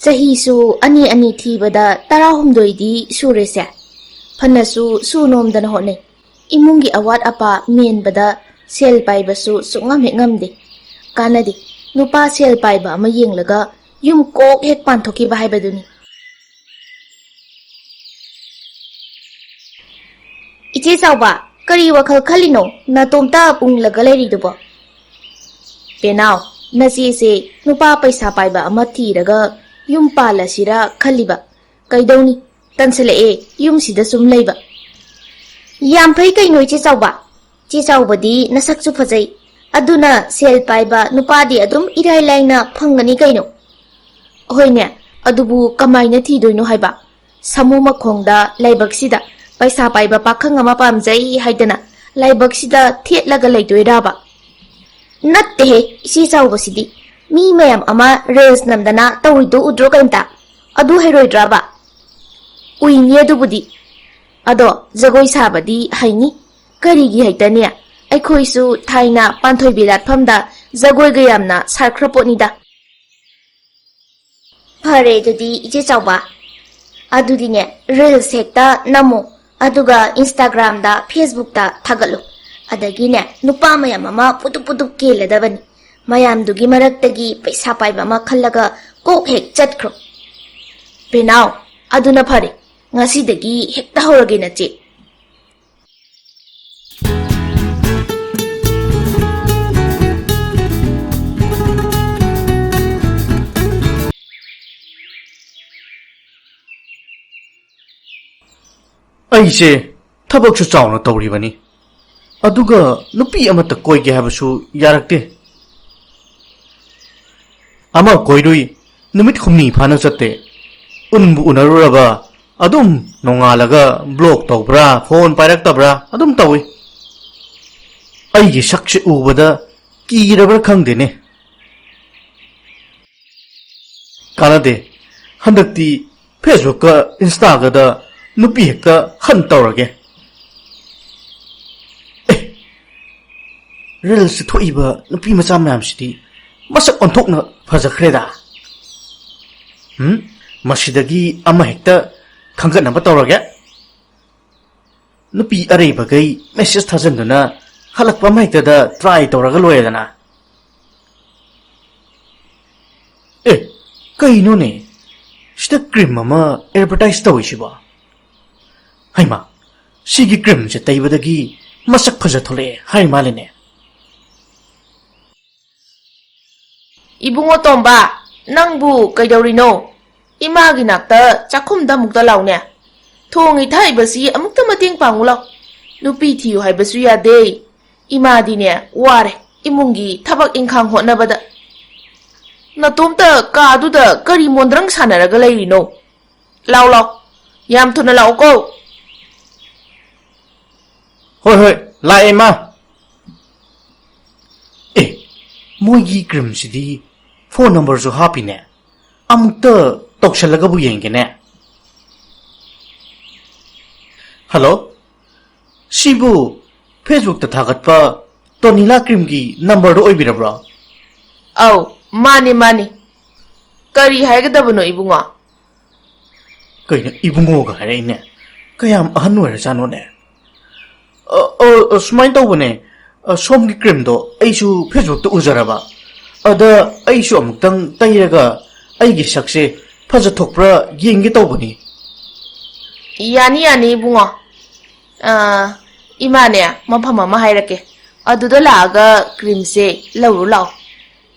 Chahisu ani thibada tarahumdoidi surese. Phanasu sunomdana hotne. Imungi awat apa menbada sel paibasu sungam ngamde. Kanadi nupa sel paiba ama yenglaga yum kok hek panthoki ba haibaduni. Iche chawba kari wakhal khalino natomta punglaga leiridubo. Penau nasi se nupa paisa paiba ama thiraga yum pala sira khaliba kaidoni tansale yum sida sum leiba. Yam phai kaino iche chawba di nasakchu phajai aduna sel paiba nupadi adum irai laina phangani kaino. Hoine adubu kamaina thidoino haiba samu makhongda laibaksida paisa paiba pakhang ama pamjai haidana laibaksida thetlaga leidoiraba. Natte isi chawbasidi mi mayam ama reels namdana tawrido udro kaimta adu heroidraba. Uini adubudi ado jagoi sabadi haini karigi haitania aikhoisu thaina panthoi bilat phamda jagoi gayamna sarkhrapotnida. Phare dudi ije chawba adudine reels hekta namo aduga Instagram da Facebook da thagalu adagine nupa mayam ama putu keladabani mayam dugi maraktagi paisa paiba ama khallaga kok hek chatkhro. Penau aduna phare ngasidagi hekta horage na che. ꯑꯩꯁꯦ ꯊꯕꯛꯁꯨ ꯆꯥꯎꯅ ꯇꯧꯔꯤꯕꯅꯤ ꯑꯗꯨꯒ ꯅꯨꯄꯤ ꯑꯃꯠꯇ ꯀꯣꯏꯒꯦ ꯍꯥꯏꯕꯁꯨ ꯌꯥꯔꯛꯇꯦ ꯑꯃ ꯀꯣꯏꯔꯨꯏ ꯅꯨꯃꯤꯠ ꯍꯨꯝꯅꯤ ꯐꯥꯅ ꯆꯠꯇꯦ ꯎꯟꯕꯨ ꯎꯅꯔꯨꯔꯕ ꯑꯗꯨꯝ ꯅꯣꯡꯉꯥꯜꯂꯒ ꯕ꯭ꯂꯣꯛ ꯇꯧꯕ꯭ꯔꯥ ꯐꯣꯟ ꯄꯥꯏꯔꯛꯇꯕ꯭ꯔꯥ ꯑꯗꯨꯝ ꯇꯧꯏ ꯑꯩꯒꯤ ꯁꯛꯁꯦ ꯎꯕꯗ ꯀꯤꯔꯕ꯭ꯔꯥ ꯈꯪꯗꯦꯅꯦ ꯀꯥꯟꯅꯗꯦ ꯍꯟꯗꯛꯇꯤ ꯐꯦꯁꯕꯨꯛꯀ ꯏꯟꯁꯇꯥꯒꯗ nupi hekta han tawrage reels thoiba nupi macha mayam sidi masak onthokna phajakhreda masidagi ama hekta khangana ba tawrage nupi arei bagai message thajanduna halakpa mahekta da try tawraga loyedana kaino ne sida cream mama advertise tawisiba Haima, sigi cream se taibadagi masak phaja thole hai malene. Ibungo tomba, nangbu kaidorino. Imagi nakta chakhumda mukta laune. Thongi thaibasi amukta mating pangulo. Nupi thiyu haibasu yade. Imadine ware imungi thabak inkhang hotnabada. Natomta kaaduda kari mondrang sanaraga leirino. Law. Yam thuna law ko. Hoi, lae ma. Moigi cream sidi phone number zo happy ne. Amukta toksalaga bu yenge ne. Hello? Sibu Facebook ta thagatpa tonila cream gi number do oibirabra. Aw, mani. Kari haigadabano ibunga. Kaina ibungo ga hare ne. Kayam ahan wera jano ne. Sumain tawbane somgi cream do aisu Facebook ta ujaraba ada aisu amuktang tairaga aigi sakse phaja thokpra yenge tawbani yani bungo imane mafam ama hairake aduda laaga cream se lawru law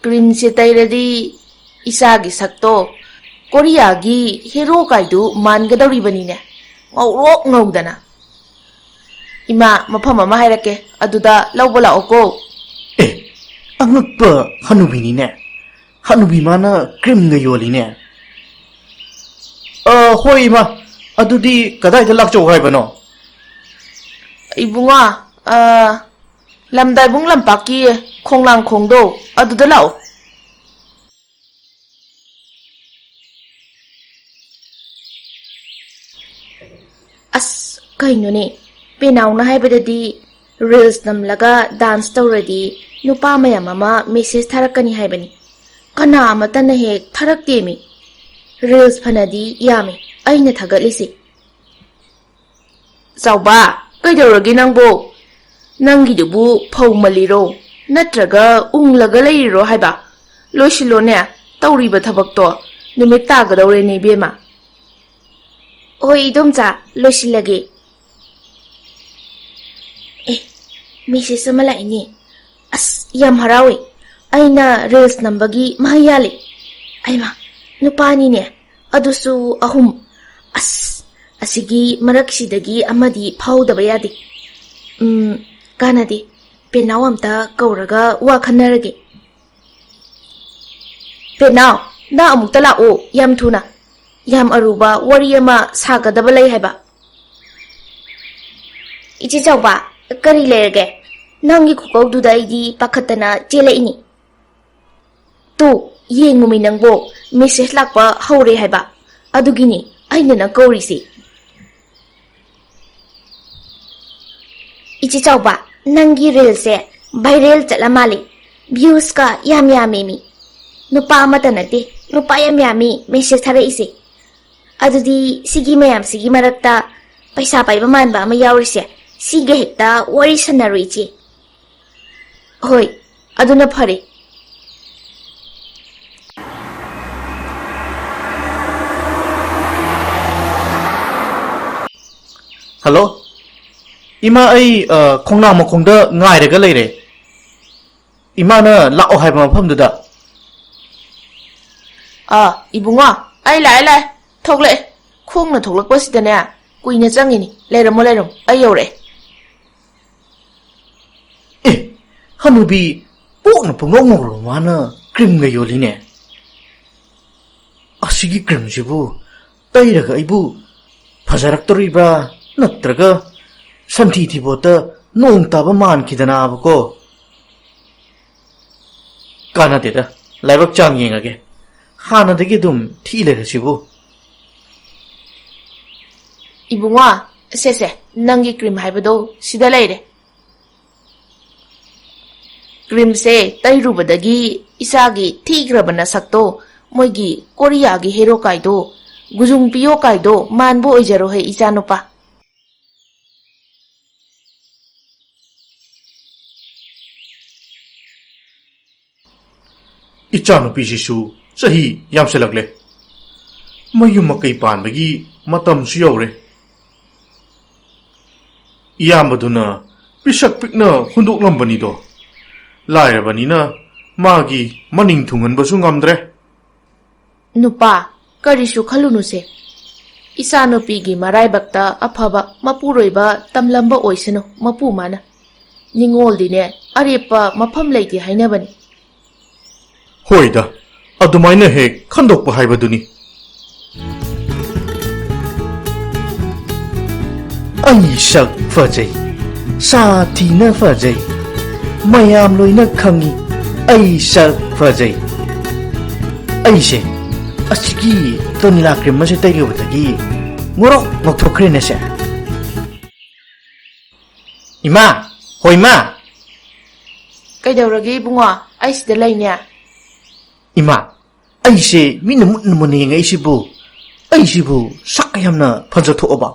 cream se tairadi isagi sakto Korea gi hero kaidu mangadawribani ne ngawrok ngawdana Ima mafam ama hairake aduda lawba laoko angakpa hanubini ne hanubi mana cream ga yoli ne hoi ma adudi kadai da lakcho haibano ibunga lamdai bung lampaki khonglang khongdo aduda lao as kaino ne Penau na haibadadi reels namlaga dance tawradi nupa mayam ama message tharakani haibani kana amata na hek tharaktemi Reels fanadi yami. Aina thagalisi. Chauba, kaidaurage nangbo? Nangidubu phau maliro. Natraga unglaga leiriro haiba. Loisilone, tauriba thabakto. Numit tagadaure ni bema. Hoi idomcha, loisilage. Message ama laini. As, yam harawi. Aina reels nambagi mahayali. Aima, nupani ne. Adusu ahum. As, asigi maraksidagi amadi phawdaba yadi. Kanadi. Penaw amta kauraga wakhanarage. Penaw, na amukta lao yam thuna. Yam aruba wari ama sagadaba lay haiba. Ichi chauba. Kari lerage, nangi khukawduda aidi pakhatana chelaini. Tu, yengumi nangbo, message lakpa haure haiba. Adugini, aina na kaurisi. Ichi chauba, nangi reel se, viral chala mali. Views ka yam yamimi. Nupa mata nate, nupa yam yami, message thara isi. Adudi, sigi mayam sigi marakta, paisa paiba manba ama yaurisi. Sige hekta wari sanarui. Hoi, aduna phare. Hello? Ima ai khongnang makhongda ngairaga leire. Ima na lao haiba mafamduda. Ibunga, ai lai. Thokle. Khongna thoklakpasidane. Kuina changini. Leiram. Ai yaure. Hanubi, pokna pungongoro mana krim ga yoline. Asigi krim jibu, tairaga ibu, fajaraktoriba, natraga, santi thibota, nong taba man kidana abako. Kana deda, laibak chang yengage. Hana dagi dum thile jibu. Ibunga, se, nangi cream haibado, sida leire. Cream se tairubadagi isagi thigrabana sakto moigi Korea gi hero kaido gujung piyo kaido manbo oijaro he ichanupa. Ichanupi jisu sahi yamselagle. Mayum makai panbagi matam su yaure. Iyambaduna pisak pikna hunduk lambani do. Lairabanina magi maning thungan basu ngamdre. Nupa karishu khalunuse. Isa nupigi maraibakta afaba mapuroiba tamlamba oisano mapu mana. Ningol dine arepa mafam leiti hainabani. Hoida, adumaina hek khandokpa haibaduni. Ai sak fajai, sathina fajai. Mayam loina khangi, ai sak fajai. Aise, asigi tonila krim se tairubadagi ngorok ngokthokhrene se. Ima, hoima. Kaidaurage bunga aisida laine. Ima, aise mina mutna munenga aisibu sakayamna phajathoba.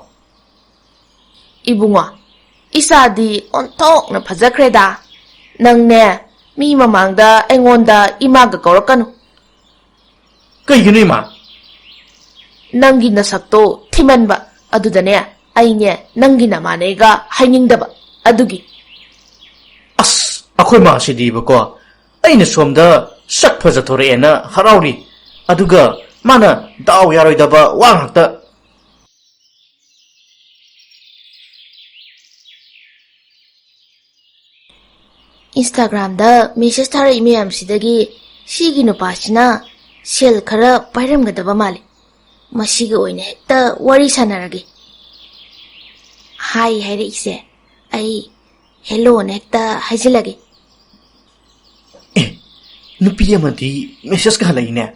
Ibunga, isadi onthokna phajakreda. Nangne mi mamangda engonda imaga kaurakanu. Kaigino ima? Nangi nasakto thimanba adudane aine nangi namanega hainingdaba adugi. As, akhoi ma sidiba ko. Aina somda sak phajathorena harauri. Aduga mana daw yaroidaba wangakta. Instagram da message thara email sidagi sigi nupasina sel khara pairamgadaba mali. Masiga oina hekta wari sanarage. Hi haire ise. Ai hello nekta hajilage. Nupi amadi message ka halaine.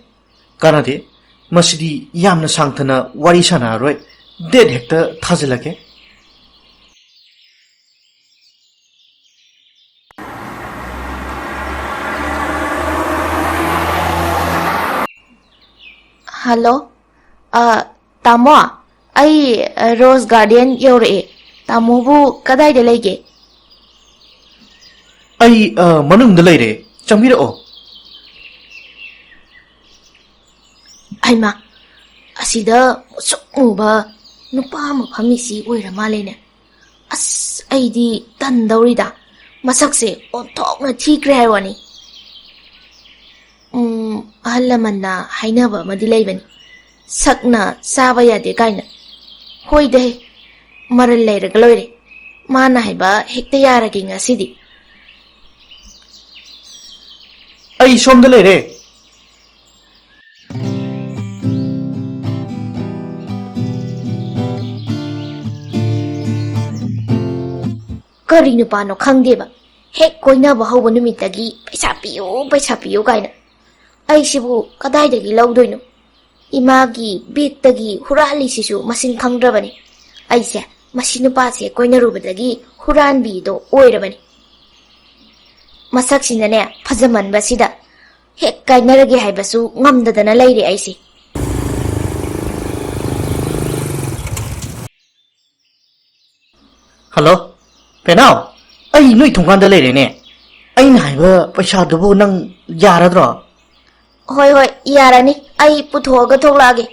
Kanade masidi yamna sangthana wari sana roi. Dead hekta thajilage. Hello? ꯇꯥꯃꯣ ꯑꯩ ꯔꯣꯁ garden ꯌꯧꯔꯛꯑꯦ ꯇꯥꯃꯣꯕꯨ ꯀꯗꯥꯏꯗ ꯂꯩꯒꯦ ꯑꯩ ꯃꯅꯨꯡꯗ ꯂꯩꯔꯦ ꯆꯪꯕꯤꯔꯛꯑꯣ ꯍꯩꯃꯥ ꯑꯁꯤꯗ ꯃꯨꯁꯨꯛ ꯃꯨꯕ ꯅꯨꯄꯥ ꯑꯃ ꯐꯝꯃꯤꯁꯤ ꯑꯣꯏꯔ ꯃꯥꯜꯂꯦꯅꯦ ꯑꯁ ꯑꯩꯗꯤ ꯇꯟꯗꯧꯔꯤꯗ ꯃꯁꯛꯁꯦ ꯑꯣꯟꯊꯣꯛꯅ ꯊꯤꯈ꯭ꯔꯦ ꯍꯥꯏ ꯋꯥꯅꯤ ꯑꯍꯜ ꯂꯃꯟꯅ ꯍꯥꯏꯅꯕ ꯑꯃꯗꯤ ꯂꯩꯕꯅꯤ ꯁꯛꯅ ꯆꯥꯕ ꯌꯥꯗꯦ ꯀꯥꯏꯅ ꯍꯣꯏꯗꯦ ꯃꯔꯜ ꯂꯩꯔꯒ ꯂꯣꯏꯔꯦ ꯃꯥꯅ ꯍꯥꯏꯕ ꯍꯦꯛꯇ ꯌꯥꯔꯒꯦ ꯉꯁꯤꯗꯤ ꯑꯩ ꯁꯣꯝꯗ ꯂꯩꯔꯦ ꯀꯔꯤ ꯅꯨꯄꯥꯅꯣ ꯈꯪꯗꯦꯕ ꯍꯦꯛ ꯀꯣꯏꯅꯕ ꯍꯧꯕ ꯅꯨꯃꯤꯠꯇꯒꯤ ꯄꯩꯁꯥ ꯄꯤꯌꯨ ꯀꯥꯏꯅ ꯑꯩꯁꯤꯕꯨ ꯀꯗꯥꯏꯗꯒꯤ ꯂꯧꯗꯣꯏꯅꯣ ꯏꯃꯥꯒꯤ ꯕꯦꯛꯇꯒꯤ ꯍꯨꯔꯥꯜꯂꯤꯁꯤꯁꯨ ꯃꯁꯤꯡ ꯈꯪꯗ꯭ꯔꯕꯅꯤ ꯑꯩꯁꯦ ꯃꯁꯤ ꯅꯨꯄꯥꯁꯦ ꯀꯣꯏꯅꯔꯨꯕꯗꯒꯤ ꯍꯨꯔꯥꯟꯕꯤꯗꯣ ꯑꯣꯏꯔꯕꯅꯤ ꯃꯁꯛꯁꯤꯅꯅꯦ ꯐꯖꯃꯟꯕꯁꯤꯗ ꯍꯦꯛ ꯀꯥꯏꯅꯔꯒꯦ ꯍꯥꯏꯕꯁꯨ ꯉꯝꯗꯗꯅ ꯂꯩꯔꯦ ꯑꯩꯁꯦ ꯍꯜꯂꯣ ꯄꯦꯅꯥꯎ ꯑꯩ ꯅꯣꯏ ꯊꯣꯡꯒꯥꯟꯗ ꯂꯩꯔꯦꯅꯦ ꯑꯩꯅ ꯍꯥꯏꯕ ꯄꯩꯁꯥꯗꯨꯕꯨ ꯅꯪ ꯌꯥꯔꯗ꯭ꯔꯣ ꯍꯣꯏ ꯌꯥꯔꯅꯤ ꯑꯩ ꯄꯨꯊꯣꯛꯑꯒ ꯊꯣꯛꯂꯛꯑꯒꯦ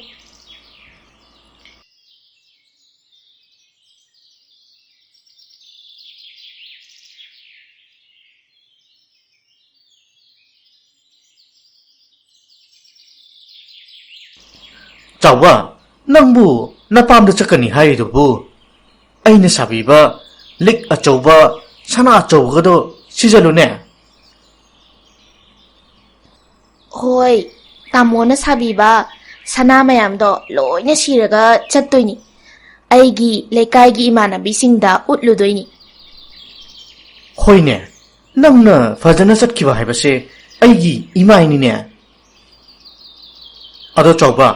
ꯆꯥꯎꯕ ꯅꯪꯕꯨ ꯅꯄꯥꯝꯗ ꯆꯠꯀꯅꯤ ꯍꯥꯏꯔꯤꯗꯨꯕꯨ ꯑꯩꯅ ꯁꯥꯕꯤꯕ ꯂꯤꯛ ꯑꯆꯧꯕ ꯁꯅꯥ ꯑꯆꯧꯕꯒꯗꯣ ꯁꯤꯖꯜꯂꯨꯅꯦ ꯍꯣꯏ ꯇꯥꯃꯣꯅ ꯁꯥꯕꯤꯕ ꯁꯅꯥ ꯃꯌꯥꯝꯗꯣ ꯂꯣꯏꯅ ꯁꯤꯔꯒ ꯆꯠꯇꯣꯏꯅꯤ ꯑꯩꯒꯤ ꯂꯩꯀꯥꯏꯒꯤ ꯏꯃꯥꯟꯅꯕꯤꯁꯤꯡꯗ ꯎꯠꯂꯨꯗꯣꯏꯅꯤ ꯍꯣꯏꯅꯦ ꯅꯪꯅ ꯐꯖꯅ ꯆꯠꯈꯤꯕ ꯍꯥꯏꯕꯁꯦ ꯑꯩꯒꯤ ꯏꯃꯥꯏꯅꯤꯅꯦ ꯑꯗꯣ ꯆꯥꯎꯕ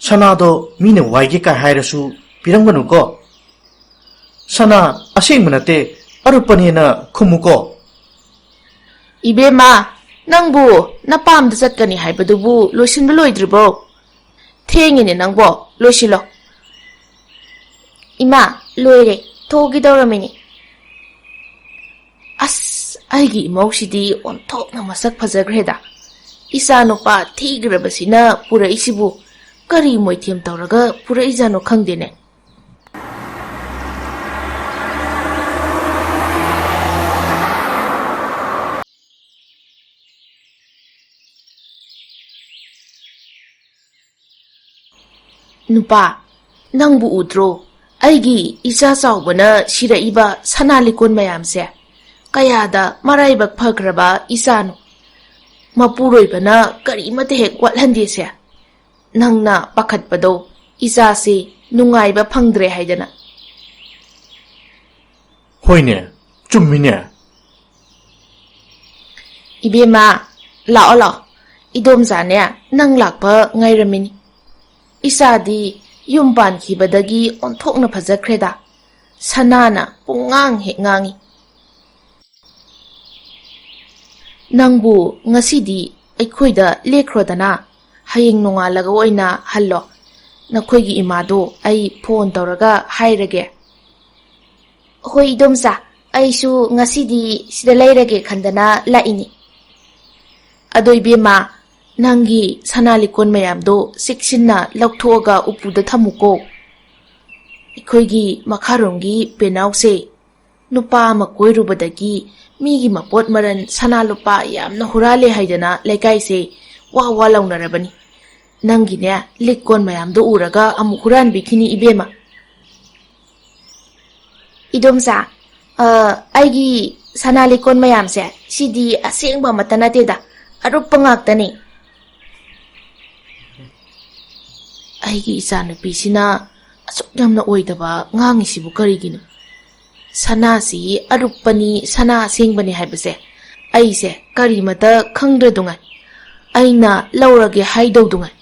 ꯁꯅꯥꯗꯣ ꯃꯤꯅ ꯋꯥꯏꯒꯦ ꯀꯥꯏ ꯍꯥꯏꯔꯁꯨ ꯄꯤꯔꯝꯒꯅꯨꯀꯣ ꯁꯅꯥ ꯑꯁꯦꯡꯕ ꯅꯠꯇꯦ ꯑꯔꯨꯞꯄꯅꯦꯅ ꯈꯨꯝꯃꯨꯀꯣ 이베마 ꯅꯪꯕꯨ ꯅꯄꯥꯝꯗ ꯆꯠꯀꯅꯤ ꯍꯥꯏꯕꯗꯨꯕꯨ ꯂꯣꯏꯁꯤꯟꯕ ꯂꯣꯏꯗ꯭ꯔꯤꯕꯣ ꯊꯦꯡꯉꯤꯅꯦ ꯅꯪꯕꯣ ꯂꯣꯏꯁꯤꯜꯂꯣ ꯏꯃꯥ ꯂꯣꯏꯔꯦ ꯊꯣꯛꯈꯤꯗꯧꯔꯝꯃꯤꯅꯤ ꯑꯁ ꯑꯩꯒꯤ ꯏꯃꯧꯁꯤꯗꯤ ꯑꯣꯟꯊꯣꯛꯅ ꯃꯁꯛ ꯐꯖꯈ꯭ꯔꯦꯗ ꯏꯆꯥ ꯅꯨꯄꯥ ꯊꯤꯈ꯭ꯔꯕꯁꯤꯅ ꯄꯨꯔꯛꯏꯁꯤꯕꯨ ꯀꯔꯤ ꯃꯣꯏꯊꯦꯝ ꯇꯧꯔꯒ ꯄꯨꯔꯛꯏꯖꯥꯅꯣ ꯈꯪꯗꯦꯅꯦ ꯅꯨꯄꯥ ꯅꯪꯕꯨ ꯎꯗ꯭ꯔꯣ ꯑꯩꯒꯤ ꯏꯆꯥ ꯆꯥꯎꯕꯅ ꯁꯤꯔꯛꯏꯕ ꯁꯅꯥ ꯂꯤꯀꯣꯟ ꯃꯌꯥꯝꯁꯦ ꯀꯌꯥꯗ ꯃꯔꯥꯏꯕꯛ ꯐꯈ꯭ꯔꯕ ꯏꯆꯥꯅꯣ ꯃꯄꯨꯔꯣꯏꯕꯅ ꯀꯔꯤꯃꯠꯇ ꯍꯦꯛ ꯋꯥꯠꯍꯟꯗꯦꯁꯦ ꯅꯪꯅ ꯄꯥꯈꯠꯄꯗꯣ ꯏꯆꯥꯁꯤ ꯅꯨꯡꯉꯥꯏꯕ ꯐꯪꯗ꯭ꯔꯦ ꯍꯥꯏꯗꯅ ꯍꯣꯏꯅꯦ ꯆꯨꯝꯃꯤꯅꯦ 이베마 ꯂꯥꯛꯑꯣ 이돔자ꯅꯦ ꯅꯪ ꯂꯥꯛꯄ ꯉꯥꯏꯔꯝꯃꯤꯅꯤ 이사ꯗꯤ ꯌꯨꯝ ꯄꯥꯟꯈꯤꯕꯗꯒꯤ ꯑꯣꯟꯊꯣꯛꯅ ꯐꯖꯈ꯭ꯔꯦꯗ ꯁꯅꯥꯅ ꯄꯨꯡꯉꯥꯡ ꯍꯦꯛ ꯉꯥꯡꯉꯤ ꯅꯪꯕꯨ ꯉꯁꯤꯗꯤ ꯑꯩꯈꯣꯏꯗ ꯂꯦꯛꯈ꯭ꯔꯣꯗꯅ ꯍꯌꯦꯡ ꯅꯣꯡꯉꯥꯜꯂꯒ ꯑꯣꯏꯅ ꯍꯜꯂꯣ ꯅꯈꯣꯏꯒꯤ ꯏꯃꯥꯗꯣ ꯑꯩ ꯐꯣꯟ ꯇꯧꯔꯒ ꯍꯥꯏꯔꯒꯦ ꯍꯣꯏ ꯏꯗꯣꯝꯆꯥ ꯑꯩꯁꯨ ꯉꯁꯤꯗꯤ ꯁꯤꯗ ꯂꯩꯔꯒꯦ ꯈꯟꯗꯅ ꯂꯥꯛꯏꯅꯤ ꯑꯗꯣ 이베마 ꯅꯪꯒꯤ ꯁꯅꯥ ꯂꯤꯀꯣꯟ ꯃꯌꯥꯝꯗꯣ ꯆꯦꯛꯁꯤꯟꯅ ꯂꯧꯊꯣꯛꯑꯒ ꯎꯄꯨꯗ ꯊꯝꯃꯨꯀꯣ ꯑꯩꯈꯣꯏꯒꯤ ꯃꯈꯥꯔꯣꯝꯒꯤ ꯄꯦꯅꯥꯎꯁꯦ ꯅꯨꯄꯥ ꯑꯃ ꯀꯣꯏꯔꯨꯕꯗꯒꯤ ꯃꯤꯒꯤ ꯃꯄꯣꯠ ꯃꯔꯟ ꯁꯅꯥ ꯂꯨꯄꯥ ꯌꯥꯝꯅ ꯍꯨꯔꯥꯜꯂꯦ ꯍꯥꯏꯗꯅ ꯂꯩꯀꯥꯏꯁꯦ ꯋꯥ ꯂꯥꯎꯅꯔꯕꯅꯤ ꯅꯪꯒꯤꯅꯦ ꯂꯤꯛꯀꯣꯟ ꯃꯌꯥꯝꯗꯣ ꯎꯔꯒ ꯑꯃꯨꯛ ꯍꯨꯔꯥꯟꯕꯤꯈꯤꯅꯤ 이베마 이돔ꯆꯥ ꯑꯩꯒꯤ ꯁꯅꯥ ꯂꯤꯀꯣꯟ ꯃꯌꯥꯝꯁꯦ ꯁꯤꯗꯤ ꯑꯁꯦꯡꯕ ꯑꯃꯠꯇ ꯅꯠꯇꯦꯗ ꯑꯔꯨꯞꯄ ꯉꯥꯛꯇꯅꯤ ꯑꯩꯒꯤ ꯏꯆꯥꯅꯨꯄꯤꯁꯤꯅ ꯑꯁꯨꯛ ꯌꯥꯝꯅ ꯑꯣꯏꯗꯕ ꯉꯥꯡꯉꯤꯁꯤꯕꯨ ꯀꯔꯤꯒꯤꯅꯣ ꯁꯅꯥꯁꯤ ꯑꯔꯨꯞꯄꯅꯤ ꯁꯅꯥ ꯑꯁꯦꯡꯕꯅꯤ ꯍꯥꯏꯕꯁꯦ ꯑꯩꯁꯦ ꯀꯔꯤꯃꯇ ꯈꯪꯗ꯭ꯔꯗꯨꯉꯥꯏ ꯑꯩꯅ ꯂꯧꯔꯒꯦ ꯍꯥꯏꯗꯧꯗꯨꯉꯥꯏ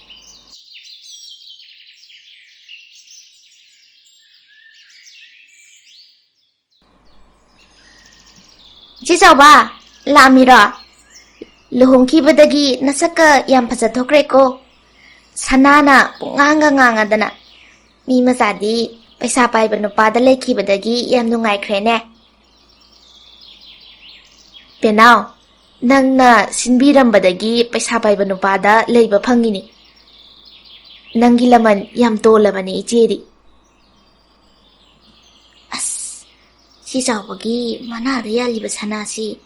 ꯏꯆꯦ ꯆꯥꯎꯕ ꯂꯥꯛꯑꯝꯃꯤꯔꯣ ꯂꯨꯍꯣꯡꯈꯤꯕꯗꯒꯤ ꯅꯁꯛꯀ ꯌꯥꯝ ꯐꯖꯊꯣꯛꯈ꯭ꯔꯦꯀꯣ Sanana punganga ngangadana. Mi masadi paisa paiba nupada lekhibadagi yam nungaikhrene. Penao, nangna sinbirambadagi paisa paiba nupada leiba phangini. Nangi laman yam tolabani icheri. As, si chawbagi manada yaliba sanasi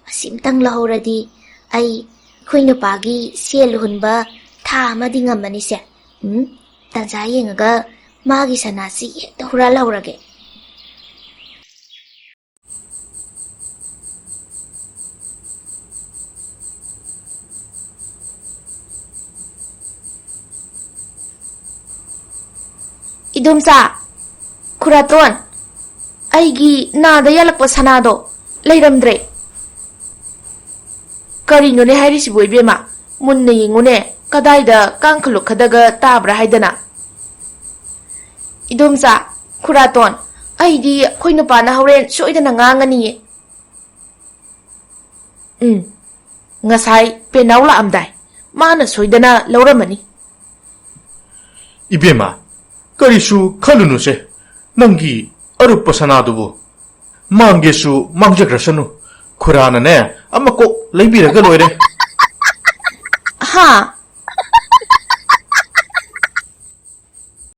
asimtang lahoradi ai khoi nupagi sel hunba tha amadi ngamani se. Tanza yengaga magi sanasi hekta hural haurage. Idumsa, Kuraton, aigi nada yalakpa sanado, leiramdre. Karinone hairisibu ibema, munne yingune, kadaida kankhalukadaga tabra haidana. Idumsa, Kuraton, aidi khoi nupana horen soidana ngangani. Ngasai penaula amdai, mana soidana lauramani. Ibema, karisu khalunu se, nangi Arupa sanadubu. Mangesu mangjagrasanu. Khurana ne, amako leibiraga loire. Ha,